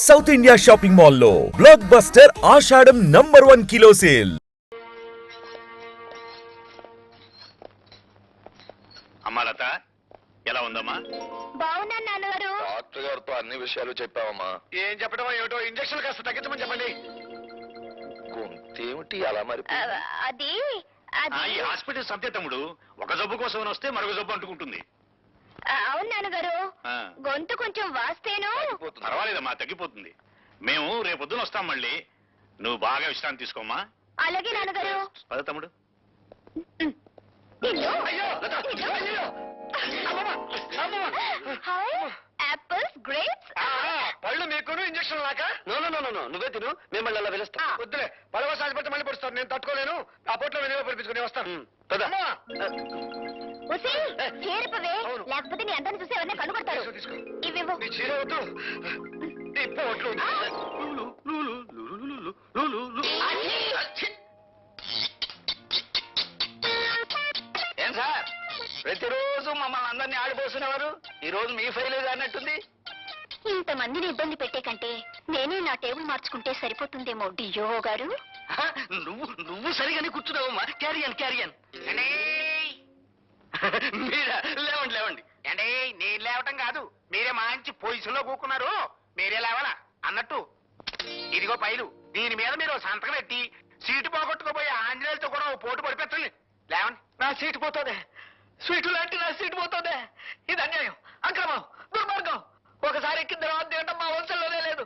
South India shopping మాల్లో block buster ఆషాఢం number 1 kilo sale. అమ్మా లత ఎలా ఉందమ్మా? బాగున్నాను నాన్నగారు. డాక్టర్ గారితో అన్ని విషయాలు చెప్పావమ్మా? ఏం చెప్పడం ఏమిటో, ఇంజక్షన్ కాస్త తగ్గించమని చెప్పండి. గొంతేమిటి అలా మరి? అది ఈ హాస్పిటల్ సత్య తమ్ముడు ఒక జబ్బు కోసం వస్తే మరొక జబ్బు అంటుకుంటుంది. అవును నాన్నగారు, గొంతు కొంచెం వాస్తేను. పర్వాలేదమ్మా, తగ్గిపోతుంది. మేము రేపొద్దున వస్తాం మళ్ళీ. నువ్వు బాగా విశ్రాంతి తీసుకోమ్మా. అలాగే నాన్నగారు. పద తమ్ముడు. యాపిల్స్, గ్రేప్స్, పళ్ళు మీకును ఇంజక్షన్ లాక. నువ్వే తిను, మిమ్మల్ని అలా పిలుస్తా. వద్దులే, పడవ సాగిపోతే మళ్ళీ పడుస్తాను. నేను తట్టుకోలేను. ఆ పొట్లో వినియోగ పరిపించుకుని వస్తాను. చేరిపవే, లేకపోతే నీ అందాన్ని చూసి ఎవరిని కనుగొడతారు. ఇవివ్వు. నీ చీర వద్దు, నీ పోట్లు. ఏం సార్, ప్రతిరోజు మమ్మల్ని అందరినీ ఆడిపోస్తున్నవారు ఈ రోజు మీ ఫైల్ అన్నట్టుంది. ఇంతమందిని ఇబ్బంది పెట్టే కంటే నేనే నా టేబుల్ మార్చుకుంటే సరిపోతుందేమో డియో గారు. నువ్వు సరిగానే కూర్చున్నావమ్మా. క్యారియన్ మీరా? లేవండి. అంటే నేను లేవటం కాదు, మీరే మంచి పొజిషన్ లో కూకున్నారు. మీరే లేవాలా అన్నట్టు. ఇదిగో పైలు, దీని మీద మీరు సంతకం పెట్టి సీటు పోగొట్టుకోబోయే ఆంజనేయులతో కూడా పోటు పడిపెట్టండి. లేవండి. నా సీటు పోతుందే, స్వీటు లాంటి నా సీటు పోతుందే. ఇది అన్యాయం, అక్రమం, దుర్మార్గం. ఒకసారి ఎక్కిన తర్వాత తినడం మా వంశంలోనే లేదు.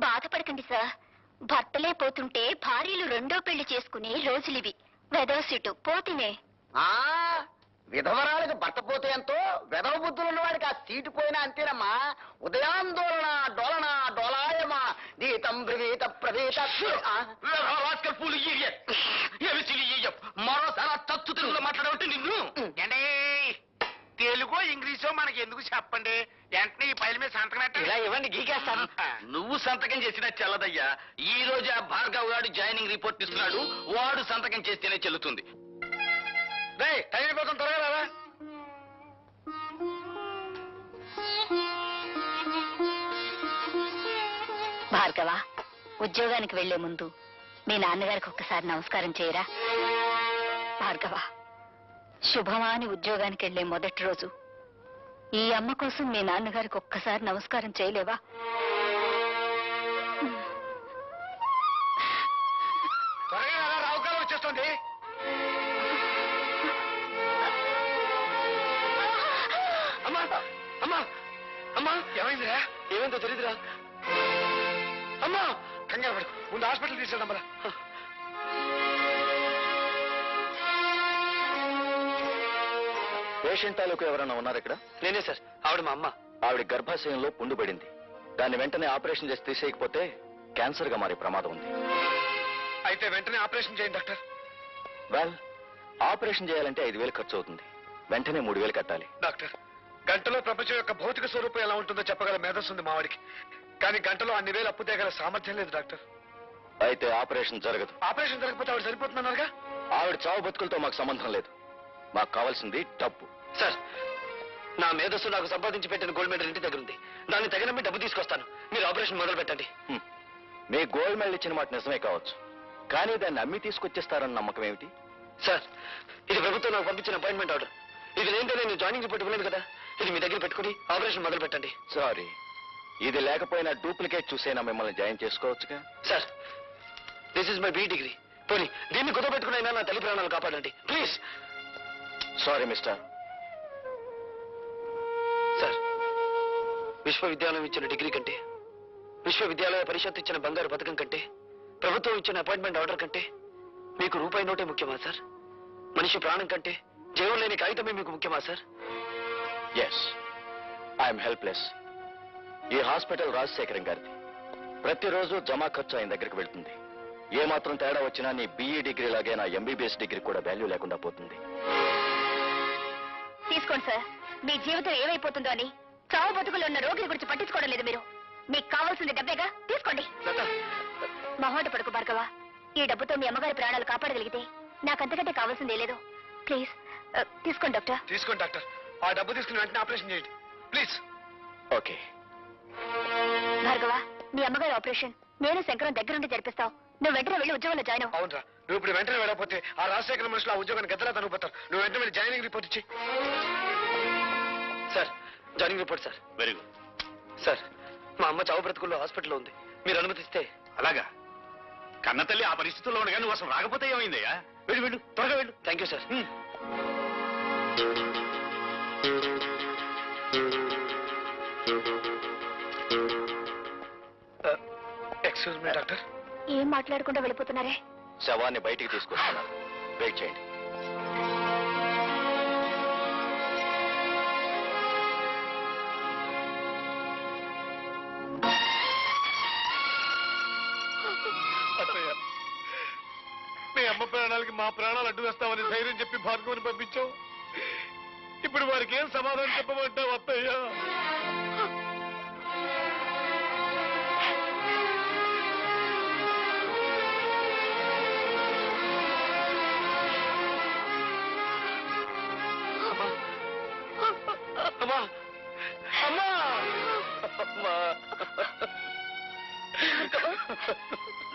బాధపడకండి సార్, భర్తలే పోతుంటే భార్యలు రెండో పెళ్లి చేసుకునే రోజులివి. వెదవ సీటు పోతినే. విధవరాలకు భర్త పోతే ఎంతో, వెధవ బుద్ధులు ఉన్నవాడికి ఆ సీటు పోయినా అంతేనమ్మా. ఉదయాందోళన డోలన డోలాయమా గీతం బ్రవీత ప్రవీత. మరోసారి తత్తు తెలుగులో మాట్లాడబట్టి నిన్ను. అంటే తెలుగో ఇంగ్లీషో మనకి ఎందుకు చెప్పండి. వెంటనే ఈ పైల మీద సంతకం పెట్టండి. ఇలా ఇవ్వండి, గీకేస్తాను. నువ్వు సంతకం చేసినా చెల్లదయ్యా. ఈ రోజు ఆ భార్గవ్ గారు జాయినింగ్ రిపోర్ట్ ఇస్తున్నాడు. వాడు సంతకం చేస్తేనే చెల్లుతుంది. టైం అయిపోతాం, త్వరగా రావా. భార్గవ, ఉద్యోగానికి వెళ్లే ముందు మీ నాన్నగారికి ఒక్కసారి నమస్కారం చేయరా. భార్గవ, శుభమాని ఉద్యోగానికి వెళ్లే మొదటి రోజు ఈ అమ్మ కోసం మీ నాన్నగారికి ఒక్కసారి నమస్కారం చేయలేవా? త్వరగా రావా, రావుకాలం వచ్చేస్తుంది. అమ్మా ఏమైందిరా? ఏమైందో తెలీదురా. అమ్మా కంగారు పడు, ముందు హాస్పిటల్ తీసుకెళ్దాం. పేషెంట్ తాలూకు ఎవరైనా ఉన్నారు ఇక్కడ? నేనే సార్. ఆవిడ మా అమ్మ. ఆవిడ గర్భాశయంలో పుండు పడింది. దాన్ని వెంటనే ఆపరేషన్ చేసి తీసేయకపోతే క్యాన్సర్ గా మారే ప్రమాదం ఉంది. అయితే వెంటనే ఆపరేషన్ చేయండి డాక్టర్. వెల్, ఆపరేషన్ చేయాలంటే 5,000 ఖర్చు అవుతుంది. వెంటనే 3,000 కట్టాలి. డాక్టర్, గంటలో ప్రపంచం యొక్క భౌతిక స్వరూపం ఎలా ఉంటుందో చెప్పగల మేధస్సు ఉంది మావాడికి. కానీ గంటలో అన్ని వేలు అప్పు తేగల సామర్థ్యం లేదు డాక్టర్. అయితే ఆపరేషన్ జరగదు. ఆపరేషన్ జరగకపోతే ఆవిడ సరిపోతున్నారుగా. ఆవిడ చావు బతుకులతో మాకు సంబంధం లేదు. మాకు కావాల్సింది డబ్బు. సార్, నా మేధస్సు నాకు సంపాదించి పెట్టిన గోల్డ్ మెడల్ ఇంటి దగ్గర ఉంది. దాన్ని తగినమ్మి డబ్బు తీసుకొస్తాను. మీరు ఆపరేషన్ మొదలు పెట్టండి. మీ గోల్డ్ మెడల్ ఇచ్చిన మాట నిజమే కావచ్చు, కానీ దాన్ని అమ్మి తీసుకొచ్చేస్తారన్న నమ్మకం ఏమిటి? సార్, ఇది ప్రభుత్వం నాకు పంపించిన అపాయింట్మెంట్ ఆర్డర్. ఇది లేదంటే నేను జాయినింగ్ రిపోర్ట్ ఇవ్వలేదు కదా. ఇది మీ దగ్గర పెట్టుకుని ఆపరేషన్ మొదలు పెట్టండి. సారీ, ఇది లేకపోయినా డూప్లికేట్ చూసైనా మిమ్మల్ని జాయిన్ చేసుకోవచ్చుగా. Sir, this is my B degree. పోనీ దీన్ని కుదపెట్టుకునైనా నా తల్లి ప్రాణాలు కాపాడండి ప్లీజ్. Sorry mister. సార్, విశ్వవిద్యాలయం ఇచ్చిన డిగ్రీ కంటే, విశ్వవిద్యాలయ పరిషత్ ఇచ్చిన బంగారు పథకం కంటే, ప్రభుత్వం ఇచ్చిన అపాయింట్మెంట్ ఆర్డర్ కంటే మీకు రూపాయి నోటే ముఖ్యమా సార్? మనిషి ప్రాణం కంటే జీవం లేని కాగితమే మీకు ముఖ్యమా సార్? Yes, I'm helpless. ఈ హాస్పిటల్ రాజశేఖరం గారిది. ప్రతిరోజు జమా ఖర్చు ఆయన దగ్గరికి వెళ్తుంది. ఏ మాత్రం తేడా వచ్చినా నీ BE డిగ్రీ లాగే నా MBBS డిగ్రీ కూడా వాల్యూ లేకుండా పోతుంది. తీసుకోండి సార్. మీ జీవితం ఏమైపోతుందో అని చావు బతుకులు ఉన్న రోగుల గురించి పట్టించుకోవడం లేదు మీరు. మీకు కావాల్సింది డబ్బేగా, తీసుకోండి. మొహమాట పడుకు భార్గవ. ఈ డబ్బుతో మీ అమ్మగారి ప్రాణాలు కాపాడగలిగితే నాకంతకంటే కావాల్సిందే లేదు. ప్లీజ్ తీసుకోండి డాక్టర్. తీసుకోండి డాక్టర్. ఆ డబ్బు తీసుకుని వెంటనే ఆపరేషన్ చేయండి ప్లీజ్. ఓకే. భార్గవ, నీ అమ్మగారి ఆపరేషన్ నేను శంకరం దగ్గరుండి జరిపిస్తావు. నువ్వు వెంటనే వెళ్ళి ఉద్యోగంలో జాయిన్ అవ్వు. అవునరా, నువ్వు ఇప్పుడు వెంటనే వెళ్ళకపోతే ఆ రాజశేఖర మనుషులు ఆ ఉద్యోగాన్ని గద్దలా తనుకుపోతారు. నువ్వు వెంటనే వెళ్ళి జాయినింగ్ రిపోర్ట్ ఇచ్చి. Sir, joining report sir. Very good. Sir, మా అమ్మ చావు బ్రతుకుల్లో హాస్పిటల్లో ఉంది. మీరు అనుమతిస్తే. అలాగా? కన్నతల్లి ఆ పరిస్థితుల్లో ఉండగా నువ్వు అసలు రాకపోతే ఏమైందయ్యా? వెళ్ళు వెళ్ళు, త్వరగా వెళ్ళు. Thank you sir. Excuse me doctor. ఏం మాట్లాడకుండా వెళ్ళిపోతున్నారే? శవాన్ని బయటికి తీసుకొస్తున్నారు. వెయిట్ చేయండి. అత్తయ్య, మీ అమ్మ ప్రాణాలకి మా ప్రాణాలు అడ్డు వేస్తామని ధైర్యం చెప్పి భార్గవుని పంపించావు. ఇప్పుడు వారికి ఏం సమాధానం చెప్పమంటావు అత్తయ్య? అమ్మా, అమ్మా, అమ్మా.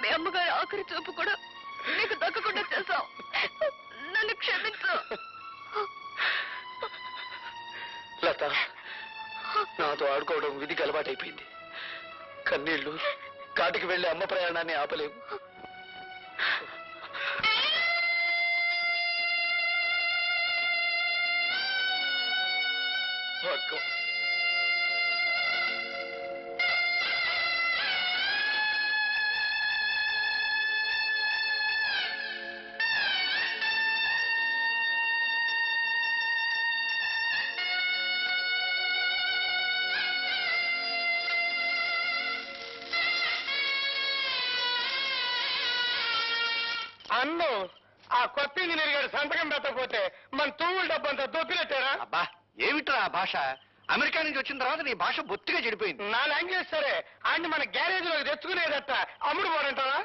మీ అమ్మగారి ఆఖరి చూపు కూడా నీకు దక్కకుండా చేశావు. నన్ను క్షమించు. లత, నాతో ఆడుకోవడం విధికి అలవాటైపోయింది. కన్నీళ్లు కాటికి వెళ్లి అమ్మ ప్రయాణాన్ని ఆపలేవు. భార్గవ్, అన్ను ఆ కొత్త ఇంజనీర్ గారు సంతకం పెట్టకపోతే మన తూముల డబ్బంతా దొప్పినట్టారా? అబ్బా, ఏమిట్రా ఆ భాష? అమెరికా నుంచి వచ్చిన తర్వాత నీ భాష బొత్తిగా చెడిపోయింది. నా లాంగ్వేజ్ సరే, ఆయన మన గ్యారేజ్ లోకి తెచ్చుకునేదట అమ్ముడు పోడంటారా?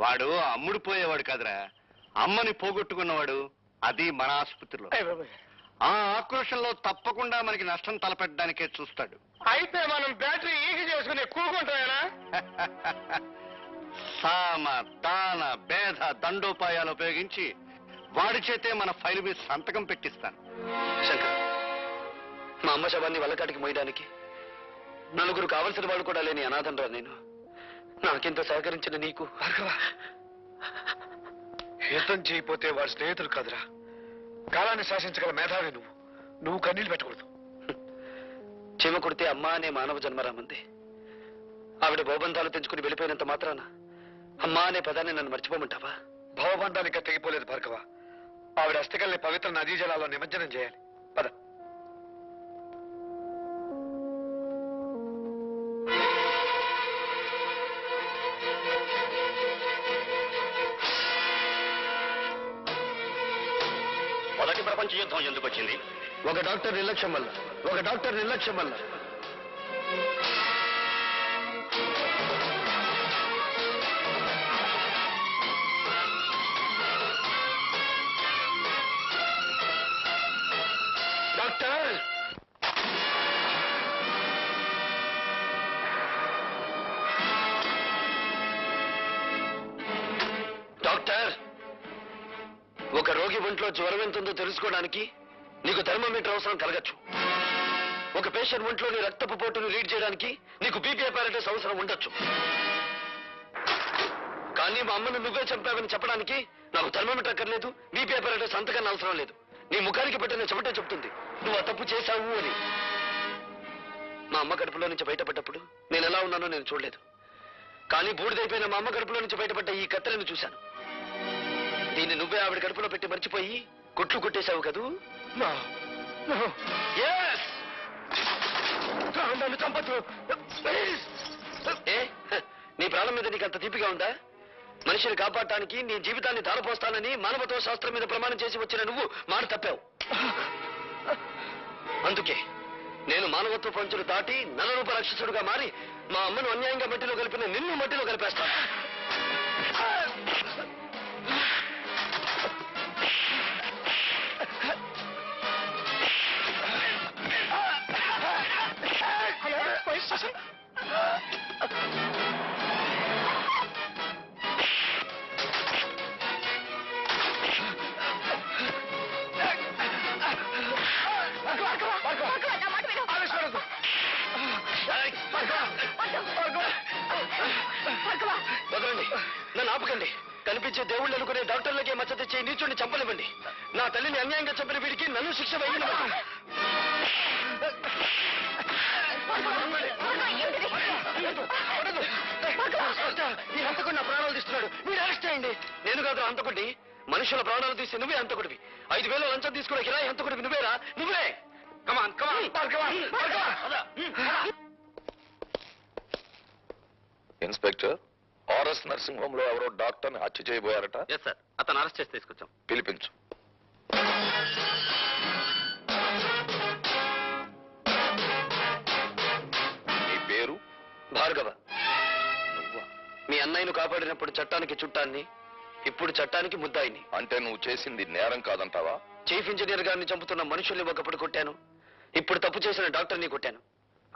వాడు అమ్ముడు పోయేవాడు కాదురా, అమ్మని పోగొట్టుకున్నవాడు. అది మన ఆసుపత్రిలో. ఆ ఆక్రోషంలో తప్పకుండా మనకి నష్టం తలపెట్టడానికే చూస్తాడు. అయితే మనం బ్యాటరీ ఈజీ చేసుకుని కూకుంటామేనా? సామ దాన భేద దండోపాయాలు ఉపయోగించి వాడి చేతే మన ఫైల్ మీద సంతకం పెట్టిస్తాను. శంకర్, మా అమ్మ శవాన్ని వల్లకాటికి మోయడానికి నలుగురు కావలసిన వాళ్ళు కూడా లేని అనాథంరా నేను. నాకెంత సహకరించిన నీకు. యుద్ధం చేయకపోతే వాడి స్నేహితులు కాదురా, కాలాన్ని శాసించగల మేధావి నువ్వు. నువ్వు కన్నీళ్ళు పెట్టకూడదు. చీమ కొడితే అమ్మ అనే మానవ జన్మరామంది. ఆవిడ భవబంధాలు తెంచుకుని వెళ్ళిపోయినంత మాత్రాన అమ్మా అనే పదాన్ని నన్ను మర్చిపోమంటావా? భవబంధానికి తెగిపోలేదు భార్గవ. ఆవిడ అస్థికల్ని పవిత్ర నదీ జలాల్లో నిమజ్జనం చేయాలి. పద. మొదటి ప్రపంచ యుద్ధం ఎందుకు వచ్చింది? ఒక డాక్టర్ నిర్లక్ష్యం వల్ల. ఒక డాక్టర్ నిర్లక్ష్యం వల్ల. డాక్టర్, డాక్టర్, ఒక రోగి ఒంట్లో జ్వరం ఎంతుందో తెలుసుకోవడానికి నీకు థర్మోమీటర్ అవసరం కలగచ్చు. ఒక పేషెంట్ ఒంట్లోని రక్తపు పోటును రీడ్ చేయడానికి నీకు బీపీ అపారటస్ అవసరం ఉండొచ్చు. కానీ మా అమ్మను నువ్వే చంపావని చెప్పడానికి నాకు థర్మోమీటర్ అక్కర్లేదు, బీపీ అపారటస్ అంతకన్నా అవసరం లేదు. నీ ముఖానికి పెట్టిన చెమటే చెప్తుంది నువ్వు ఆ తప్పు చేశావు అని. మా అమ్మ కడుపులో నుంచి బయటపడ్డప్పుడు నేను ఎలా ఉన్నానో నేను చూడలేదు. కానీ బూడిదైపోయిన మా అమ్మ కడుపులో నుంచి బయటపడ్డ ఈ కత్తెలను చూశాను. దీన్ని నువ్వే ఆవిడ కడుపులో పెట్టి మర్చిపోయి కుట్లు కొట్టేశావు కదూ? Yes! నన్ను చంపొద్దు. ఏ, నీ ప్రాణం మీద నీకు అంత తీపిగా ఉందా? మనిషిని కాపాడటానికి నీ జీవితాన్ని ధారపోస్తానని మానవత్వ శాస్త్రం మీద ప్రమాణం చేసి వచ్చిన నువ్వు మాట తప్పావు. అందుకే నేను మానవత్వ పంచులు దాటి నరరూప రాక్షసుడుగా మారి మా అమ్మను అన్యాయంగా మట్టిలో కలిపిన నిన్ను మట్టిలో కలిపేస్తాను. Hello, police station. వదలండి, నన్ను ఆపకండి. కనిపించే దేవుళ్ళు అనుకునే డాక్టర్లకే మచ్చ తెచ్చే నీచుడిని చంపనివ్వండి. నా తల్లిని అన్యాయంగా చంపిన వీడికి నన్ను శిక్ష వేయనివ్వండి. ఈ హంతకుడు నా ప్రాణాలు తీస్తున్నాడు, మీరు అరెస్ట్ చేయండి. నేను కాదు హంతకుడిని, మనుషుల ప్రాణాలు తీసి నువ్వే హంతకుడివి. 5,000 లంచం తీసుకునే కిరాయి హంతకుడివి నువ్వేరా, నువ్వే. Come on come on inspector, RS nursing home లో ఎవరో డాక్టర్ ని హత్య చేయబోయారట. ఎస్ సార్, అతను అరెస్ట్ చేసి తీసుకొచ్చాం. పిలిపించు. నీ పేరు? భార్గవ. మీ అన్నయ్యను కాపాడినప్పుడు చట్టానికి చుట్టాన్ని, ఇప్పుడు చట్టానికి ముద్దాయిని. అంటే నువ్వు చేసింది నేరం కాదంటావా? చీఫ్ ఇంజనీర్ గారిని చంపుతున్న మనుషుల్ని ఒకప్పుడు కొట్టాను, ఇప్పుడు తప్పు చేసిన డాక్టర్ని కొట్టాను.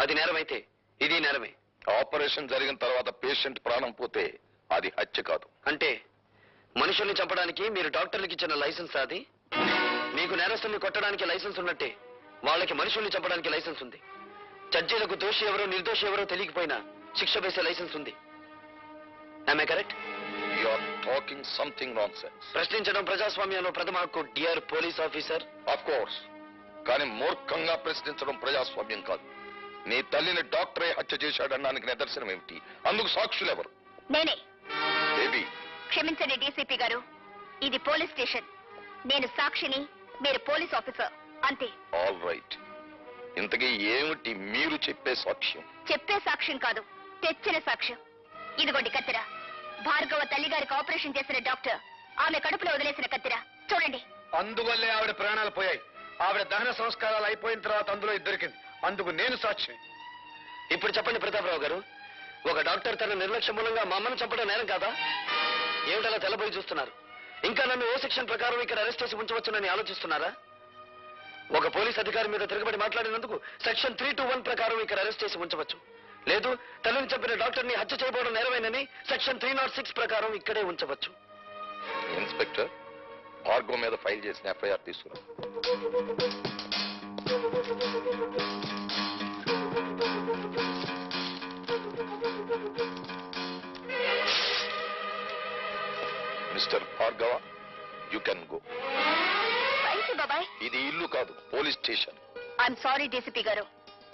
అది నేరమైతే ఇది నేరమే. ఆపరేషన్ జరిగిన తర్వాత పేషెంట్ ప్రాణం పోతే అది హత్య కాదు. అంటే మనుషుల్ని చంపడానికి మీరు డాక్టర్లకి ఇచ్చిన లైసెన్స్ అది? మీకు నేరస్తుల్ని కొట్టడానికి లైసెన్స్ ఉన్నట్టే వాళ్ళకి మనుషుల్ని చంపడానికి లైసెన్స్ ఉంది. జడ్జీలకు దోషి ఎవరో నిర్దోషి ఎవరో తెలియకపోయినా శిక్ష వేసే లైసెన్స్ ఉంది. Am I correct? You are talking something nonsense. ప్రశ్నించడం ప్రజాస్వామ్యంలో ప్రథమ హక్కు, dear police officer. Of course, కానీ మూర్ఖంగా ప్రశ్నించడం ప్రజాస్వామ్యం కాదు. నీ తల్లిని డాక్టరే హత్య చేశాడనడానికి నిదర్శనం ఏమిటి? అందుకు సాక్షులు ఎవరు? నేనే. బేబీ, క్షమించండి డీసీపీ గారు, ఇది పోలీస్ స్టేషన్. నేను సాక్షిని, మీరు పోలీస్ ఆఫీసర్, అంతే. All right. ఇంతకీ ఏమిటి మీరు చెప్పే సాక్ష్యం? చెప్పే సాక్ష్యం కాదు, తెచ్చిన సాక్ష్యం. ఇదిగోండి కత్తిర. భార్గవ తల్లిగారికి ఆపరేషన్ చేసిన డాక్టర్ ఆమె కడుపులో వదిలేసిన కత్తిర చూడండి. అందువల్లే ఆవిడ ప్రాణాలు పోయాయి. ఆవిడ దహన సంస్కారాలు అయిపోయిన తర్వాత అందులో దొరికింది. అందుకు నేను సాక్షి. ఇప్పుడు చెప్పండి ప్రతాపరావు గారు, ఒక డాక్టర్ తన నిర్లక్ష్య మూలంగా మా అమ్మను చంపడం నేరం కాదా? ఏమిటలా తెల్లబోయి చూస్తున్నారు? ఇంకా నన్ను ఏ సెక్షన్ ప్రకారం ఇక్కడ అరెస్ట్ చేసి ఉంచవచ్చునని ఆలోచిస్తున్నారా? ఒక పోలీస్ అధికారి మీద తిరగబడి మాట్లాడినందుకు సెక్షన్ 321 ప్రకారం ఇక్కడ అరెస్ట్ చేసి ఉంచవచ్చు. లేదు, తల్లిని చంపిన డాక్టర్ని హత్య చేయబోవడం నేరమేనని సెక్షన్ 306 ప్రకారం ఇక్కడే ఉంచవచ్చు. ఇన్స్పెక్టర్, భార్గవ్ మీద ఫైల్ చేసిన ఎఫ్ఐఆర్ తీసుకురా. Mister Bhargava, you can go. Thank you బాబాయ్. ఇది ఇల్లు కాదు, police station. I'm sorry DCP గారు.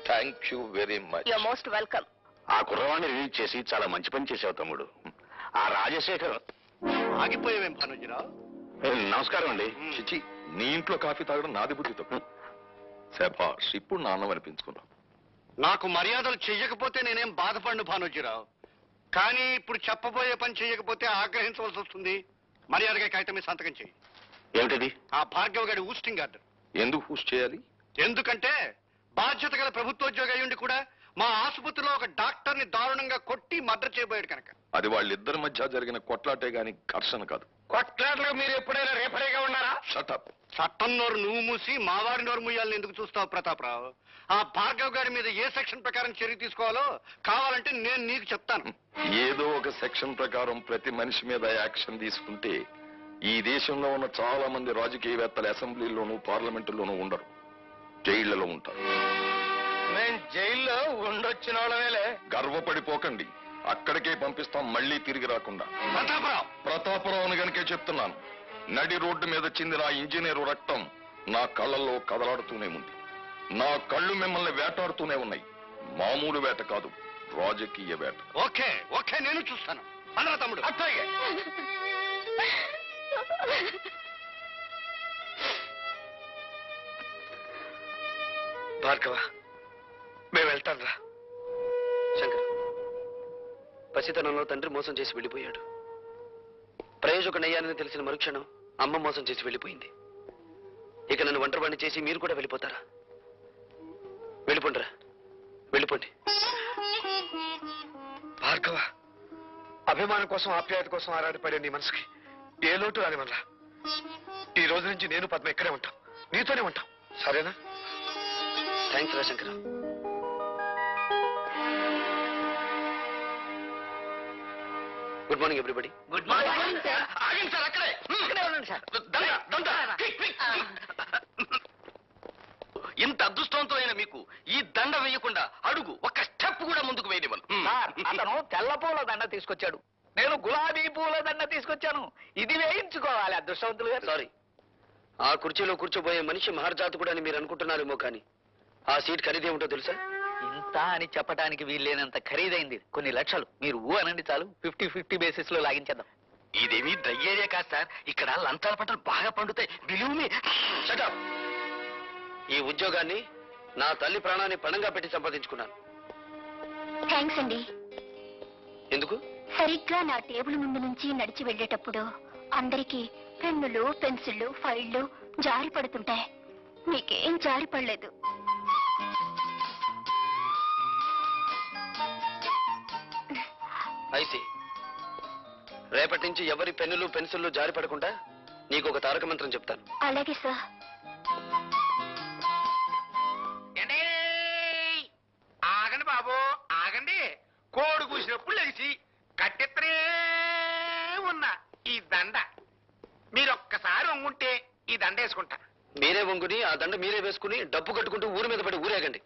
Thank you very much. Your most welcome. ఆ కుర్రవాణ్ణి రిలీజ్ చేసి చాలా మంచి పని చేసావు తమ్ముడు. ఆ రాజశేఖర్ ఆగిపోయావేం భానుజీరావు? నమస్కారం అండి. చిచి, నీ ఇంట్లో కాఫీ తాగడం నాది బుద్ధి తప్పు. శభాష్, ఇప్పుడు నా అన్నం అనిపించుకున్నాం. నాకు మర్యాదలు చెయ్యకపోతే నేనేం బాధపడను భానుజీరావు, కానీ ఇప్పుడు చెప్పబోయే పని చెయ్యకపోతే ఆగ్రహించవలసి వస్తుంది. మర్యాదగా కాగితం మీద సంతకం చెయ్యి. ఏమిటది? ఆ భార్గవ్ గారి ఊస్టింగ్ ఆర్డర్. ఎందుకు పూజ చేయాలి? ఎందుకంటే బాధ్యత గల ప్రభుత్వోద్యోగి అయ్యుండి కూడా మా ఆసుపత్రిలో ఒక డాక్టర్ ని దారుణంగా కొట్టి మర్డర్ చేయబోయాడు కనుక. అది వాళ్ళిద్దరి మధ్య జరిగిన కొట్లాటే గాని ఘర్షణ కాదు. కొట్లాటలకు మీరు ఎప్పుడైనా రేపరేగా ఉన్నారా? షటప్. చట్టం నోరు నువ్వు మూసి మావాడి నోరు మూయాలని ఎందుకు చూస్తావు ప్రతాపరావు? ఆ భార్గవ్ గారి మీద ఏ సెక్షన్ ప్రకారం చర్య తీసుకోవాలో కావాలంటే నేను నీకు చెప్తాను. ఏదో ఒక సెక్షన్ ప్రకారం ప్రతి మనిషి మీద యాక్షన్ తీసుకుంటే ఈ దేశంలో ఉన్న చాలా మంది రాజకీయవేత్తలు అసెంబ్లీలోనూ పార్లమెంటులోనూ ఉండరు, జైళ్లలో ఉంటారు. నేను జైల్లో ఉండొచ్చిన వాళ్ళమేలే. గర్వపడిపోకండి, అక్కడికే పంపిస్తాం, మళ్ళీ తిరిగి రాకుండా. ప్రతాపరావు, ప్రతాపరావుని గనుకే చెప్తున్నాను. నడి రోడ్డు మీద చిందిన ఆ ఇంజనీరు రక్తం నా కళ్ళల్లో కదలాడుతూనే ఉంది. నా కళ్ళు మిమ్మల్ని వేటాడుతూనే ఉన్నాయి. మామూలు వేట కాదు, రాజకీయ వేట. ఓకే ఓకే, నేను చూస్తాను. అనరా తమ్ముడు. అట్లాగే. భార్గవ, మేము వెళ్తాం రా. శంకర్, పసితనంలో తండ్రి మోసం చేసి వెళ్ళిపోయాడు. ప్రయోజకుడయ్యానని తెలిసిన మరుక్షణం అమ్మ మోసం చేసి వెళ్ళిపోయింది. ఇక నన్ను ఒంటరివాణ్ణి చేసి మీరు కూడా వెళ్ళిపోతారా? వెళ్ళిపోండిరా, వెళ్ళిపోండి. భార్గవ, అభిమానం కోసం ఆప్యాయత కోసం ఆరాటపడే నీ మనసుకి ఏ లోటు రానివల్లా. ఈ రోజు నుంచి నేను పద్మ ఇక్కడే ఉంటాం, నీతోనే ఉంటాం, సరేనా? థ్యాంక్స్ రా Shankar. Good morning everybody. Good morning sir. ఆగండి సార్, అక్కడే ఉండండి సార్. ఇంత అదృష్టవంతమైన మీకు ఈ దండ వేయకుండా అడుగు ఒక్క స్టెప్ స్టెప్ కూడా ముందుకు వేయనివ్వను. సార్ అతను తెల్ల పూల దండ తీసుకొచ్చాడు, నేను గులాబీ పూల దండ తీసుకొచ్చాను. ఇది వేయించుకోవాలి అదృష్టవంతులు గారు. సారీ, ఆ కుర్చీలో కూర్చోబోయే మనిషి మహర్జాతకుడు అని మీరు అనుకుంటున్నారేమో కానీ ఆ సీట్ ఖరీదే ఉంటో తెలుసా? ఇంత అని చెప్పడానికి వీల్లేనంత ఖరీదైంది, కొన్ని లక్షలు. మీరు ఊ అనండి చాలు, 50-50 బేసిస్ లో లాగించేద్దాం. ఇదేమీ డ్రై ఏరియా కాదు సార్, ఇక్కడ లంచాల పంటలు బాగా పండుతాయి. Believe shut up. ఈ ఉద్యోగాన్ని నా తల్లి ప్రాణాన్ని పణంగా పెట్టి సంపాదించుకున్నాను. థ్యాంక్స్ అండి. ఎందుకు? సరిగ్గా నా టేబుల్ ముందు నుంచి నడిచి వెళ్ళేటప్పుడు అందరికీ పెన్నులు, పెన్సిళ్ళు, ఫైళ్లు జారి పడుతుంటాయి. మీకేం జారి పడలేదు. ఐసి, రేపటి నుంచి ఎవరి పెన్నులు పెన్సిళ్ళు జారి పడకుండా నీకు ఒక తారక మంత్రం చెప్తాను. అలాగే సార్. ఆగండి బాబు, ఆగండి. కోడి కూసినప్పుడు లెగిసి కట్టెత్తనే ఉన్న ఈ దండ మీరొక్కసారి వంగుంటే ఈ దండ వేసుకుంటా. మీరే వంగుని ఆ దండ మీరే వేసుకుని డబ్బు కట్టుకుంటూ ఊరి మీద పడి ఊరేగండి.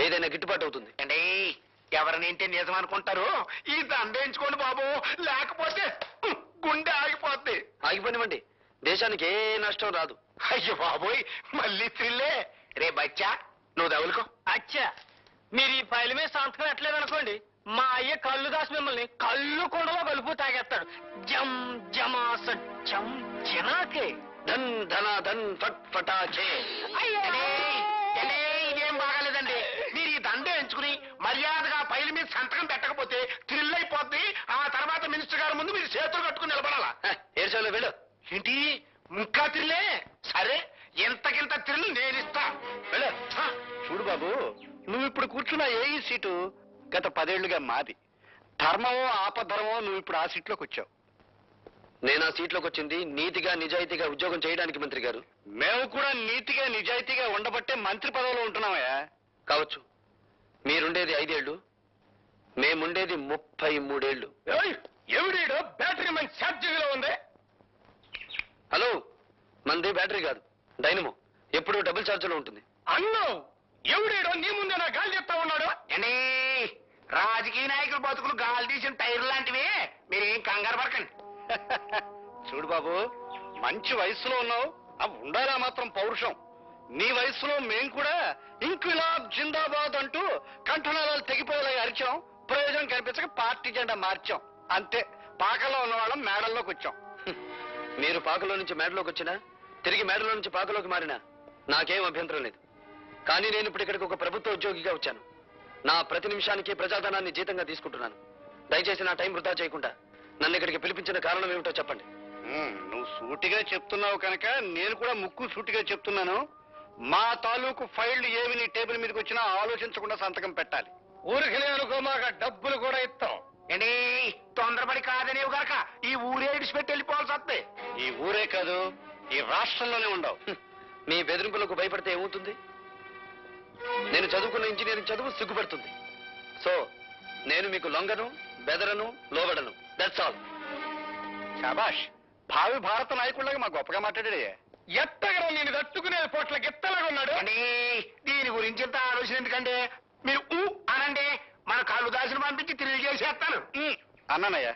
ఏదైనా గిట్టుబాటు అవుతుంది. అండి ఎవరినేంటే నిజం అనుకుంటారు, ఈ దండ వేయించుకోండి బాబు, లేకపోతే గుండె ఆగిపోద్ది. ఆగిపోనివ్వండి, దేశానికి ఏ నష్టం రాదు. అయ్యో బాబోయ్, మళ్ళీ త్రిల్లే. రే బచ్చా, నువ్వు తగులుకో. అచ్చా, మీరు ఈ ఫైల్ మీద సంతకం ఎట్లేదనుకోండి, మా అయ్య కళ్ళు దాసి మిమ్మల్ని కళ్ళు కొండలో కలుపు తాగేస్తాడు. జమ్ జమాస జమ్ జనాకే. ధన్ ధన ధన్ ఫట్ ఫటాచే. ఇదేం బాగాలేదండి. మీరు ఈ దండ ఎంచుకుని మర్యాదగా పైల మీద సంతకం పెట్టకపోతే థ్రిల్ అయిపోద్ది. ఆ తర్వాత మినిస్టర్ గారి ముందు మీరు చేతులు కట్టుకుని నిలబడాలా. ఏడ్చాలో వెళ్ళు. ఏంటి ఇంకా థ్రిల్లే? సరే, ఎంతకింత థ్రిల్ నేనిస్తా. వెళ్ళు. చూడు బాబు, నువ్వు ఇప్పుడు కూర్చున్న ఏ సీటు గత 10 ఏళ్లుగా మాది. ధర్మమో ఆపధర్మమో నువ్వు ఇప్పుడు ఆ సీట్లోకి వచ్చావు. నేను ఆ సీట్లోకి వచ్చింది నీతిగా నిజాయితీగా ఉద్యోగం చేయడానికి మంత్రి గారు. మేము కూడా నీతిగా నిజాయితీగా ఉండబట్టే మంత్రి పదవిలో ఉంటున్నామయ్యా. కావచ్చు, మీరుండేది 5 ఏళ్ళు, మేముండేది 33 ఏళ్ళు. ఎవడీడో బ్యాటరీ మంచి ఛార్జింగ్ లో ఉంది. హలో, మంది బ్యాటరీ కాదు, డైనమో. ఎప్పుడు డబుల్ ఛార్జ్లో ఉంటుంది. అన్నో ఎవడీడో నీ ముందే నా గాలి చెప్తా ఉన్నాడు. అండి రాజకీయ నాయకులు బతుకులు గాలి తీసిన టైర్ లాంటివి, మీరేం కంగారు పడకండి. చూడు బాబు, మంచి వయసులో ఉన్నావు, అవి ఉండాలా మాత్రం పౌరుషం. నీ వయసులో మేం కూడా ఇంక్విలాబ్ జిందాబాద్ అంటూ కంఠనాళాలు తెగిపోయేలా అరిచాం. ప్రయోజనం కనిపించక పార్టీ జెండా మార్చాం. అంతే, పాకలో ఉన్న వాళ్ళం మేడల్లోకి వచ్చాం. మీరు పాకలో నుంచి మేడలోకి వచ్చినా, తిరిగి మేడలో నుంచి పాకలోకి మారినా నాకేం అభ్యంతరం లేదు. కానీ నేను ఇప్పుడు ఇక్కడికి ఒక ప్రభుత్వ ఉద్యోగిగా వచ్చాను. నా ప్రతి నిమిషానికి ప్రజాధనాన్ని జీతంగా తీసుకుంటున్నాను. దయచేసి నా టైం వృధా చేయకుండా నన్ను ఇక్కడికి పిలిపించిన కారణం ఏమిటో చెప్పండి. నువ్వు సూటిగా చెప్తున్నావు కనుక నేను కూడా ముక్కు సూటిగా చెప్తున్నాను. మా తాలూకు ఫైళ్లు ఏమి నీ టేబుల్ మీదకి వచ్చినా ఆలోచించకుండా సంతకం పెట్టాలి. ఊరికి అనుకో, మాకు డబ్బులు కూడా ఇస్తాం. ఏంటి తొందరపడి కాదనేవు గాక ఈ ఊరే ఇడిచిపెట్టి వెళ్ళిపోవాల్సి వస్తే. ఈ ఊరే కాదు, ఈ రాష్ట్రంలోనే ఉండవు. మీ బెదిరింపులకు భయపడితే ఏమవుతుంది? నేను చదువుకున్న ఇంజనీరింగ్ చదువు సిగ్గుపడుతుంది. సో నేను మీకు లొంగను, బెదరను, లోబడను. That's all. శాబాష్, భావి భారత నాయకుడిలాగా మా గొప్పగా మాట్లాడాడే. ఎత్తగరం నేను తట్టుకునే పోట్ల గెత్తలాగా ఉన్నాడు. దీని గురించి ఎంత ఆలోచన ఎందుకంటే మీరు అనండి, మన కాళ్ళు దాసిన పంపించి తిరిగి చేసేస్తాను. అన్నానయ్యా.